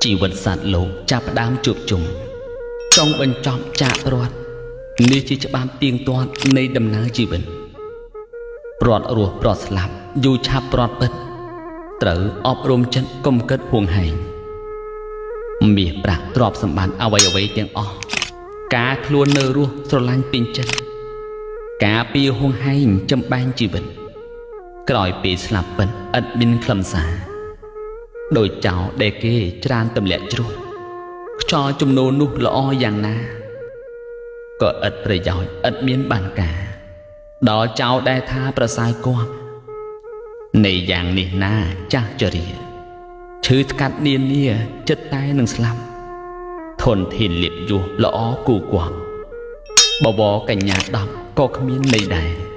ជីវិតសត្វលោកចាប់ផ្ដើមជួបជុំចង់បញ្ចប់ចាករត់នេះជាច្បាប់ទៀងទាត់នៃដំណើរជីវិតប្រត់រស់ប្រត់ស្លាប់យូរឆាប់ប្រត់ពិតត្រូវអប់រំចិត្តកុំគិតហួងហែងមាសប្រាក់ទ្រព្យសម្បត្តិអ្វីទាំងអស់ការខ្លួននៅរស់ស្រឡាញ់ពេញចិត្តការពីហួងហែងចំបែងជីវិតក្រោយពេលស្លាប់ពិតឥតមានខ្លឹមសារដោយចោលដែលគេច្រានទម្លាក់ជ្រុះខ្យល់ជំនោរនោះល្អយ៉ាងណាក៏ឥតប្រយោជន៍ឥតមានបានការដល់ចោលដែលថាប្រសើរគប់នៃយ៉ាងនេះណាចាស់ចរិយាឈឺស្កាត់នានាចិត្តតែនឹងស្លាប់ធនធានលៀបយោះល្អគូគប់បវរកញ្ញា10ក៏គ្មានន័យដែរ